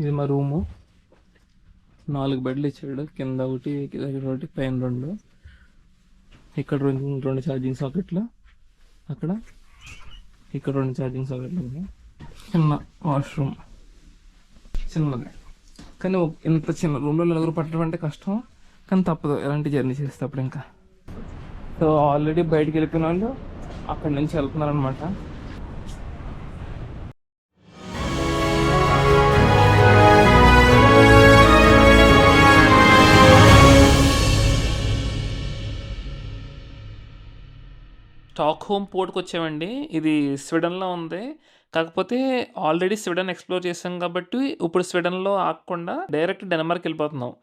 ఇది మా రూము. 4 బెడ్లు ఇచ్చాడు. కింద ఒకటి, దగ్గర ఒకటి, పైన 2. ఇక్కడ 2 ఛార్జింగ్ సాకెట్లు, అక్కడ ఇక్కడ 2 ఛార్జింగ్ సాకెట్లు ఉన్నాయి. చిన్న వాష్రూమ్, చిన్నది. కానీ ఇంత చిన్న రూమ్లో నలుగురు పట్టడం అంటే కష్టం, కానీ తప్పదు ఎలాంటి జర్నీ చేసేటప్పుడు. ఇంకా సో ఆల్రెడీ బయటికి వెళ్ళిపోయిన వాళ్ళు అక్కడి నుంచి వెళ్తున్నారు అనమాట. స్టాక్హోమ్ పోర్ట్కి వచ్చామండి. ఇది స్వీడన్లో ఉంది. కాకపోతే ఆల్రెడీ స్వీడన్ ఎక్స్ప్లోర్ చేసాం కాబట్టి ఇప్పుడు స్వీడన్లో ఆగకుండా డైరెక్ట్ డెన్మార్క్ వెళ్ళిపోతున్నాం.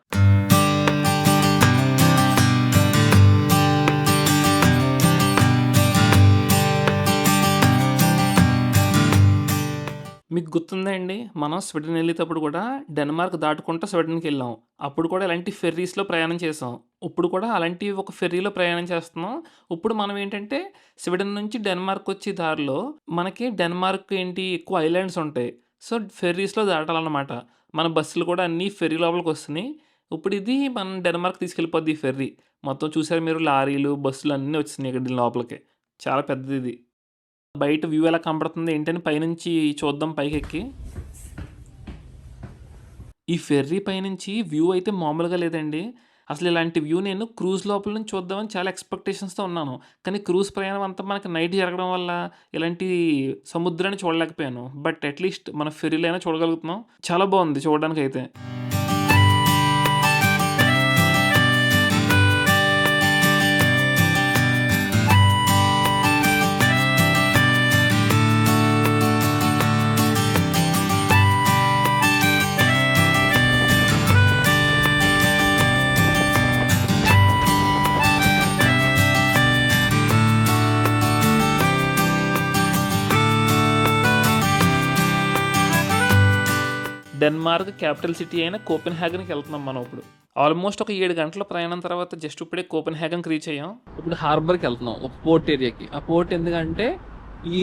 మీకు గుర్తుందా అండి, మనం స్వీడన్ వెళ్ళేటప్పుడు కూడా డెన్మార్క్ దాటుకుంటూ స్వీడన్కి వెళ్ళాం. అప్పుడు కూడా ఇలాంటి ఫెర్రీస్లో ప్రయాణం చేసాం. ఇప్పుడు కూడా అలాంటి ఒక ఫెర్రీలో ప్రయాణం చేస్తున్నాం. ఇప్పుడు మనం ఏంటంటే స్వీడన్ నుంచి డెన్మార్క్ వచ్చే దారిలో మనకి డెన్మార్క్ ఎక్కువ ఐలాండ్స్ ఉంటాయి. సో ఫెర్రీస్లో దాటాలన్నమాట. మన బస్సులు కూడా అన్నీ ఫెర్రీ లోపలికి వస్తున్నాయి. ఇప్పుడు ఇది మనం డెన్మార్క్ తీసుకెళ్ళిపోద్ది ఈ ఫెర్రీ. మొత్తం చూసారు మీరు, లారీలు, బస్సులు అన్నీ వచ్చినాయి ఇక్కడ దీని లోపలికి. చాలా పెద్దది ఇది. బయట వ్యూ ఎలా కనబడుతుంది ఏంటని పైనుంచి చూద్దాం పైకెక్కి. ఈ ఫెర్రీ పైనుంచి వ్యూ అయితే మామూలుగా లేదండి. అసలు ఇలాంటి వ్యూ నేను క్రూజ్ లోపల నుంచి చూద్దామని చాలా ఎక్స్పెక్టేషన్స్తో ఉన్నాను. కానీ క్రూజ్ ప్రయాణం అంతా మనకి నైట్ జరగడం వల్ల ఇలాంటి సముద్రాన్ని చూడలేకపోయాను. బట్ అట్లీస్ట్ మన ఫెర్రీలో అయినా చూడగలుగుతున్నాం. చాలా బాగుంది చూడడానికి అయితే. డెన్మార్క్ క్యాపిటల్ సిటీ అయిన కోపెన్హాగన్కి వెళ్తున్నాం మనం ఇప్పుడు. ఆల్మోస్ట్ ఒక 7 గంటల ప్రయాణం తర్వాత జస్ట్ ఇప్పుడే కోపెన్హాగన్కి రీచ్ అయ్యాం. ఇప్పుడు హార్బర్కి వెళ్తున్నాం, ఒక పోర్ట్ ఏరియాకి. ఆ పోర్ట్ ఎందుకంటే ఈ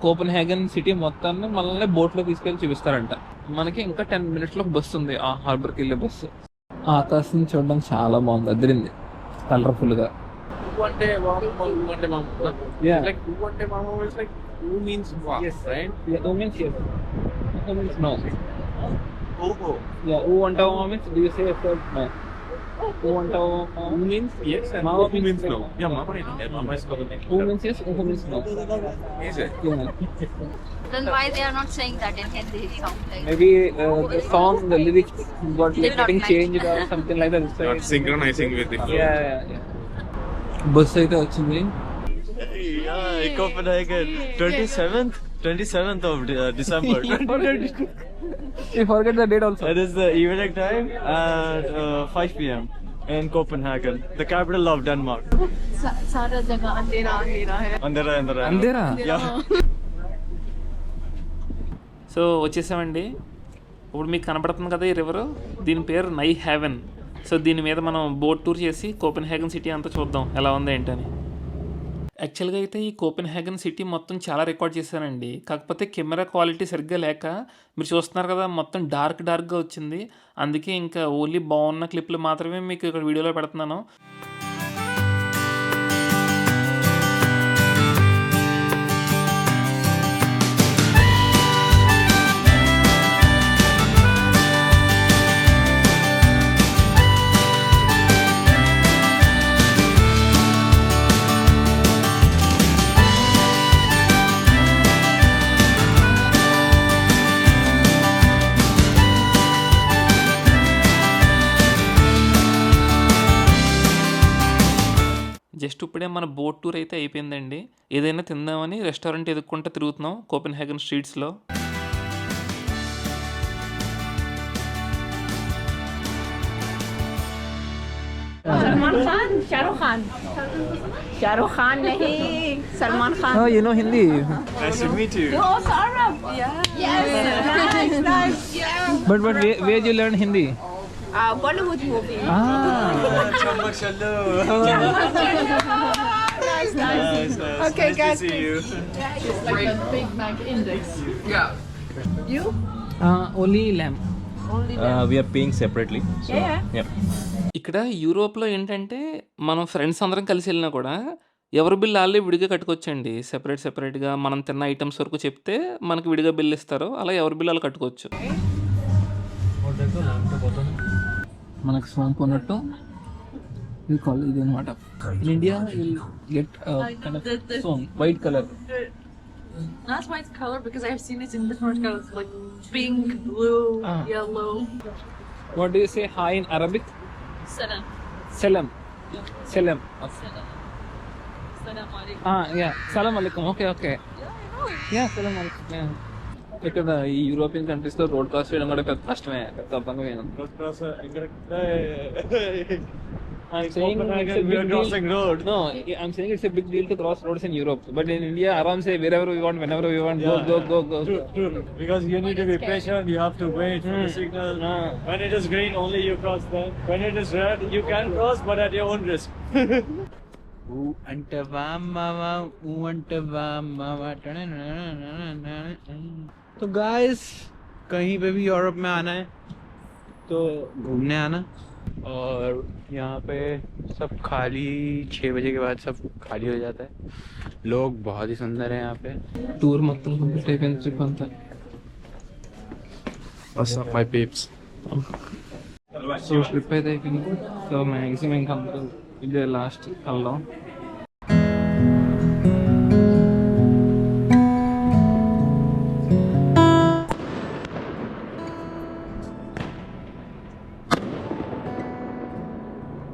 కోపెన్హాగన్ సిటీ మొత్తాన్ని మనల్ని బోట్లో తీసుకెళ్ళి చూపిస్తారంట. మనకి ఇంకా 10 minutesలో బస్సు ఉంది ఆ హార్బర్కి వెళ్ళే బస్సు. ఆకాశం చూడడం చాలా బాగుంది, అదిరింది, కలర్ఫుల్గా. Oho. Yeah, who want our means? Do you say a third man? Who want our means? Yes, and Mama who means no? no. Yeah, Mama is there. Mama is calling. Who means yes, who means no? Is it? Yeah. Then why they are not saying that in Hindi? It sounds like Maybe the song, the lyrics got Did not getting match. changed or something like that. So Not synchronizing with the flow. yeah. Bus అయితే వచ్చింది. Yeah, Copenhagen, 27th of December. You forget the date also. That is the evening time at 5 p.m. in Copenhagen, the capital of Denmark. सारा जगह अंधेरा अंधेरा है. Andhera. అందేరా? Yeah. So వచ్చేసామండి. ఇప్పుడు మీకు కనపడుతుంది కదా ఈ రివర్, దీని పేరు నై హ్యావెన్. సో దీని మీద మనం బోట్ టూర్ చేసి కోపెన్హాగన్ సిటీ అంతా చూద్దాం ఎలా ఉంది ఏంటని. యాక్చువల్గా అయితే ఈ కోపెన్హాగన్ సిటీ మొత్తం చాలా రికార్డ్ చేశానండి. కాకపోతే కెమెరా క్వాలిటీ సరిగ్గా లేక మీరు చూస్తున్నారు కదా మొత్తం డార్క్గా వచ్చింది. అందుకే ఇంకా ఓన్లీ బాగున్న క్లిప్లు మాత్రమే మీకు ఇక్కడ వీడియోలో పెడుతున్నాను. జస్ట్ ఇప్పుడే మన బోట్ టూర్ అయితే అయిపోయిందండి. ఏదైనా తిందామని రెస్టారెంట్ ఎదుక్కుంటూ తిరుగుతున్నాం కోపెన్హాగన్ స్ట్రీట్స్లో. सलमान खान, शाहरुख खान नहीं, Salman Khan. Oh, you know Hindi? Nice to meet you. Oh, Saurabh. Yeah. Yes. Nice. Yeah. But where you learn Hindi? Bollywood movie. Chammak Shallo. Nice. Nice. Okay, Nice guys. to see you. It's like a Big Mac index. Yeah. You? Only lamb. We are paying separately. So, yeah. ఇక్కడ యూరోప్‌లో ఏంటంటే, మనం friends అందరం కలిసి వెళ్ళినా కూడా, ఎవరి bill ఆళ్ళే విడిగా కట్టుకోవచ్చండి. సెపరేట్‌గా మనం తిన్న ఐటెమ్స్ వరకు చెప్తే, మనకి విడిగా బిల్ ఇస్తారు. అలా ఎవరి బిల్ ఆళ్ళు కట్టుకోవచ్చు. మనకు సోంపు ఉన్నట్టు ఇది అనమాట. In India will get some white colour. That's why it's color because I've seen it in different colors like pink, blue, yellow. What do you say hi in Arabic? Salam. సెలం. Salam alaikum. Yeah సలాం అలైకుం. Okay. Yeah సలాం అలైకుం. ఇక్కడ ఈ European కంట్రీస్‌లో road cross చేయడం కూడా పెద్ద కష్టమే. పెద్ద అర్థంగా వేయను. I'm saying it's a we are big crossing deal. road. No, I'm saying it's a big deal to cross roads in Europe. But in India, aram say wherever we want, whenever we want, go. True. Because you need to be patient, you have to wait for the signal. When it is green, only you cross that. When it is red, you can cross, but at your own risk. तो guys कहीं पे भी Europe में आना है तो घूमने आना, और यहाँ पे सब खाली 6 बजे के बाद सब खाली हो जाता है. लोग बहुत ही सुंदर हैं यहाँ पे. టూర్ మొత్తం కంప్లీట్ అయిపోయింది ట్రిప్ అంతా. What's up my peeps? So trip అయితే అయిపోయింది. సో మ్యాక్సిమం ఇంకా అందరూ ఇదే లాస్ట్ కల్లా.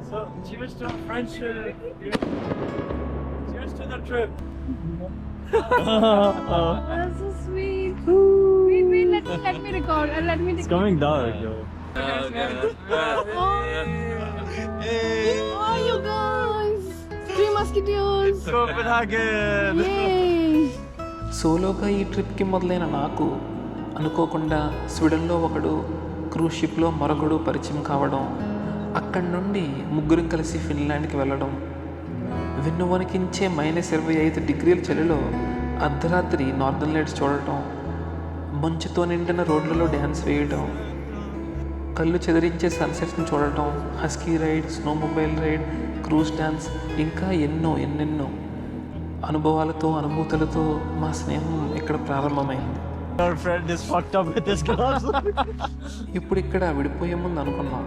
So, cheers to our friendship. Cheers to the trip. That's so sweet. Wait, let me record and let me It's coming dark, yo. Oh, you guys! Three Musketeers! Copenhagen! Yay! సోలోగా ఈ ట్రిప్కి మొదలైన నాకు అనుకోకుండా స్వీడన్లో ఒకడు, cruise షిప్లో మరొకడు పరిచయం కావడం, అక్కడి నుండి ముగ్గురం కలిసి ఫిన్లాండ్కి వెళ్ళడం, వెన్నువణికించే -25 డిగ్రీల చలిలో అర్ధరాత్రి నార్దర్న్ లైట్స్ చూడటం, మంచుతో నిండిన రోడ్లలో డ్యాన్స్ వేయడం, కళ్ళు చెదిరించే సన్సెట్స్ని చూడటం, husky ride, snowmobile ride, cruise dance, ఇంకా ఎన్నెన్నో అనుభవాలతో అనుభూతులతో మా స్నేహం ఇక్కడ ప్రారంభమైంది. Our friend is fucked up with his glass. ఇప్పుడు ఇక్కడ విడిపోయే ముందు అనుకున్నాం,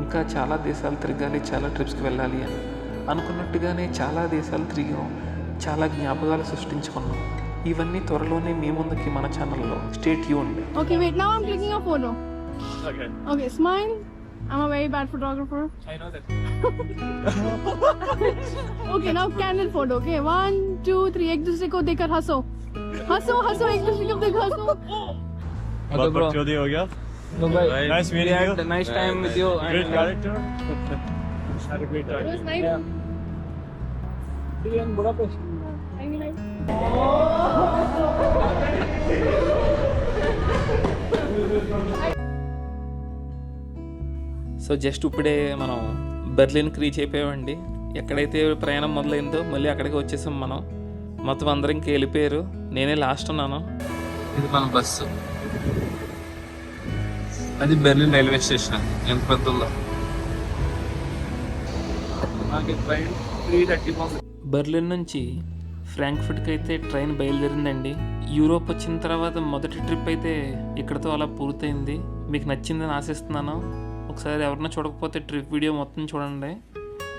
ఇంకా చాలా దేశాలు తిరగాలి, చాలా ట్రిప్స్కి వెళ్ళాలి అని. అనుకున్నట్టుగానే చాలా దేశాలు తిరిగాం, చాలా జ్ఞాపకాలు సృష్టించుకున్నాం. ఇవన్నీ త్వరలోనే మీ ముందుకి మన ఛానల్లో. Stay tuned. Okay, wait, now I'm clicking a photo. Okay, smile. I'm a very bad photographer. I know that. Okay, now candid photo. Okay, 1, 2, 3. एक दूसरे को देखकर हंसो. एक दूसरे को देख हंसो. Okay, bro. Chodi ho gaya. Bye. Nice meeting you. Nice time with you. Great character. Had a great time. It was nice. See you in Budapest. I mean, like... so just ఇప్పుడే మనం బెర్లిన్కి reach అయిపోయామండి. ఎక్కడైతే ప్రయాణం మొదలైందో మళ్ళీ అక్కడికి వచ్చేసాం మనం. మొత్తం అందరం ఇంకా వెళ్ళిపోయారు, నేనే లాస్ట్ ఉన్నాను. ఇది మన బస్సు, అది బెర్లిన్ రైల్వే స్టేషన్. ఎంత పెద్దలో బెర్లిన్ నుంచి ఫ్రాంక్ఫర్ట్కి అయితే ట్రైన్ బయలుదేరిందండి. యూరోప్ వచ్చిన తర్వాత మొదటి ట్రిప్ అయితే ఇక్కడతో అలా పూర్తయింది. మీకు నచ్చిందని ఆశిస్తున్నాను. ఒకసారి ఎవరన్నా చూడకపోతే ట్రిప్ వీడియో మొత్తం చూడండి.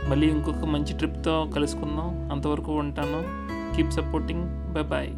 మళ్ళీ ఇంకొక మంచి ట్రిప్తో కలుసుకుందాం. అంతవరకు ఉంటాను. Keep supporting. Bye bye.